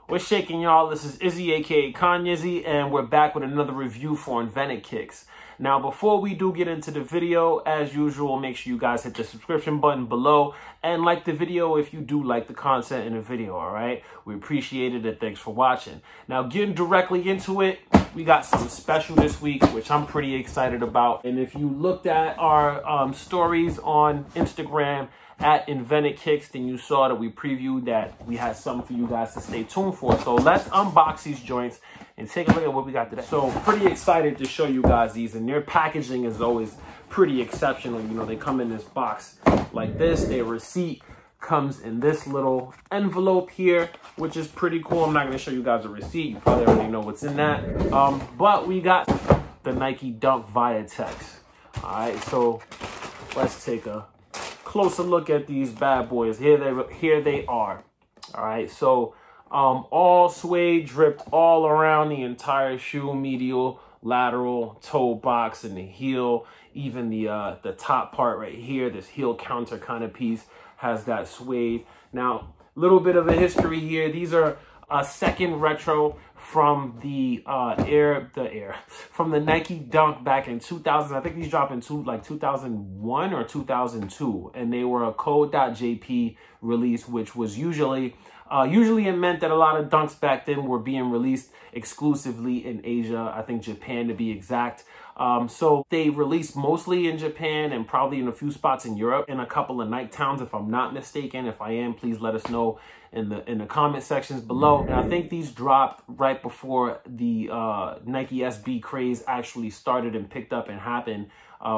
What's shaking, y'all? This is Izzy, aka Kanyizzy, and we're back with another review for InventedKicks. Now, before we do get into the video, as usual, make sure you guys hit the subscription button below and like the video if you do like the content in the video, all right? We appreciate it, and thanks for watching. Now, getting directly into it, we got something special this week, which I'm pretty excited about. And if you looked at our stories on Instagram at InventedKicks, then you saw that we previewed that we had something for you guys to stay tuned for. So let's unbox these joints and take a look at what we got today. So pretty excited to show you guys these, and their packaging is always pretty exceptional. You know, they come in this box like this. Their receipt comes in this little envelope here, which is pretty cool. I'm not going to show you guys a receipt. You probably already know what's in that. But we got the Nike Dunk Viotechs. All right, so let's take a closer look at these bad boys. Here they are. All right, so all suede, dripped all around the entire shoe, medial, lateral, toe box, and the heel. Even the top part right here, this heel counter kind of piece, has that suede. Now, a little bit of a history here. These are a second retro from the from the Nike Dunk back in 2000. I think these dropped in 2001 or 2002, and they were a code.jp release, which was usually it meant that a lot of dunks back then were being released exclusively in Asia, I think Japan to be exact. So they released mostly in Japan and probably in a few spots in Europe, in a couple of Nike towns, if I'm not mistaken. If I am, please let us know in the comment sections below. And I think these dropped right before the Nike SB craze actually started and picked up and happened,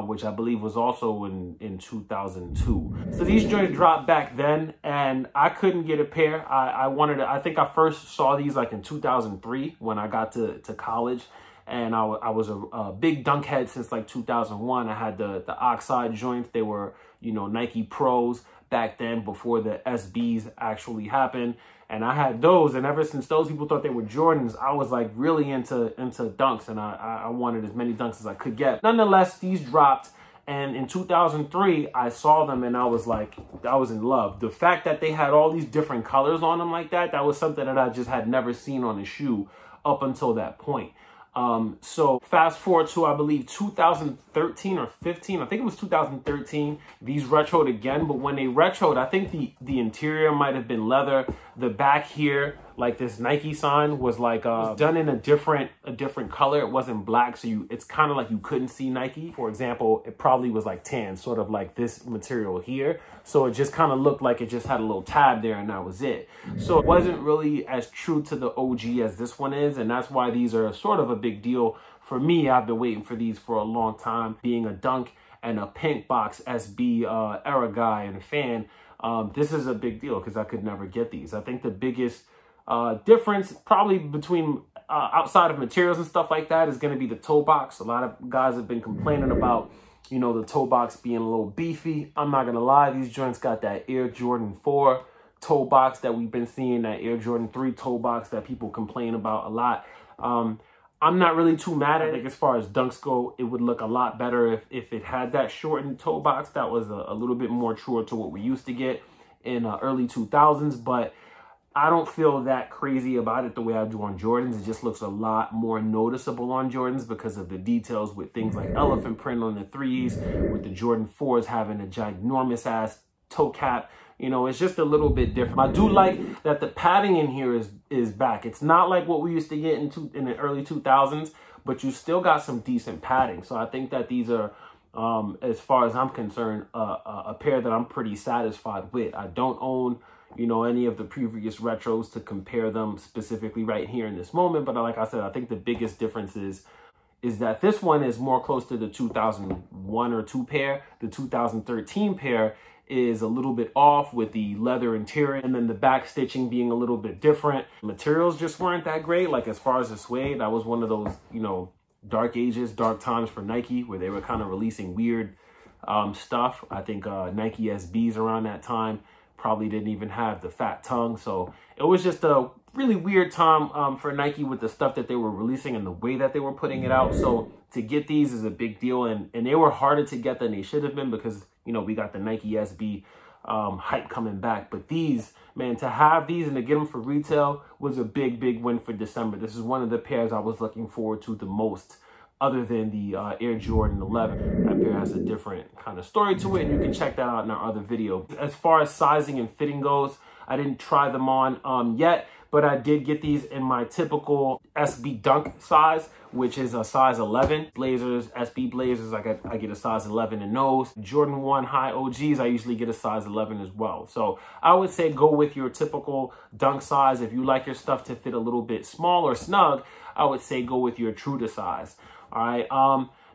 which I believe was also in 2002. So these joints dropped back then, and I couldn't get a pair. I think I first saw these like in 2003 when I got to college. And I was a big dunk head since like 2001. I had the Oxide joints. They were, you know, Nike Pros back then before the SBs actually happened. And I had those. And ever since those people thought they were Jordans, I was like really into dunks. And I wanted as many dunks as I could get. Nonetheless, these dropped. And in 2003, I saw them and I was like, I was in love. The fact that they had all these different colors on them like that, that was something that I just had never seen on a shoe up until that point. So fast forward to, I believe, 2013 or 15, I think it was 2013, these retroed again. But when they retroed, I think the interior might have been leather. The back here, like this Nike sign, was like done in a different color. It wasn't black, so it's kind of like you couldn't see Nike. For example, it probably was like tan, sort of like this material here. So it just kind of looked like it just had a little tab there and that was it. So it wasn't really as true to the OG as this one is, and that's why these are sort of a big deal for me. I've been waiting for these for a long time, being a dunk and a pink box SB era guy and a fan. This is a big deal because I could never get these. I think the biggest difference probably between outside of materials and stuff like that is going to be the toe box. A lot of guys have been complaining about, you know, the toe box being a little beefy. I'm not going to lie. These joints got that Air Jordan 4 toe box that we've been seeing, that Air Jordan 3 toe box that people complain about a lot. I'm not really too mad at it. I think as far as dunks go, it would look a lot better if it had that shortened toe box that was a little bit more truer to what we used to get in early 2000s. But I don't feel that crazy about it the way I do on Jordans. It just looks a lot more noticeable on Jordans because of the details with things like elephant print on the 3s, with the Jordan 4s having a ginormous ass toe cap. You know, it's just a little bit different. I do like that the padding in here is back. It's not like what we used to get in the early 2000s, but you still got some decent padding. So I think that these are, as far as I'm concerned, a pair that I'm pretty satisfied with. I don't own, you know, any of the previous retros to compare them specifically right here in this moment. But like I said, I think the biggest difference is that this one is more close to the 2001 or 2 pair. The 2013 pair is a little bit off with the leather interior, and then the back stitching being a little bit different. Materials just weren't that great. Like as far as the suede, that was one of those, you know, dark ages, dark times for Nike where they were kind of releasing weird stuff. I think Nike SBs around that time probably didn't even have the fat tongue. So it was just a really weird time for Nike with the stuff that they were releasing and the way that they were putting it out. So to get these is a big deal, and they were harder to get than they should have been because, you know, we got the Nike SB hype coming back. But these, man, to have these and to get them for retail was a big win for December. This is one of the pairs I was looking forward to the most, other than the Air Jordan 11. That pair has a different kind of story to it, and you can check that out in our other video. As far as sizing and fitting goes, I didn't try them on yet, but I did get these in my typical SB Dunk size, which is a size 11. Blazers, SB Blazers, I get a size 11 in those. Jordan 1 High OGs, I usually get a size 11 as well. So I would say go with your typical dunk size. If you like your stuff to fit a little bit small or snug, I would say go with your true to size. All right.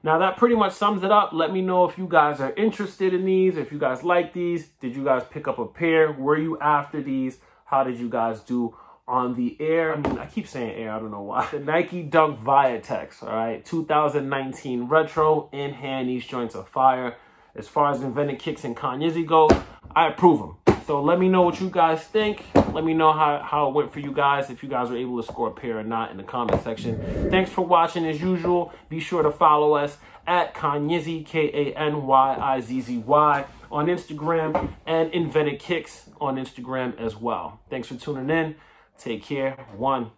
Now that pretty much sums it up. Let me know if you guys are interested in these, if you guys like these. Did you guys pick up a pair? Were you after these? How did you guys do on the Air? I mean, I keep saying Air, I don't know why. The Nike Dunk Viotech, all right? 2019 retro, in hand, these joints are fire. As far as InventedKicks and Kanye go, I approve them. So let me know what you guys think. Let me know how it went for you guys, if you guys were able to score a pair or not in the comment section. Thanks for watching as usual. Be sure to follow us at Kanyizzy, Kanyizzy on Instagram, and InventedKicks on Instagram as well. Thanks for tuning in. Take care. One.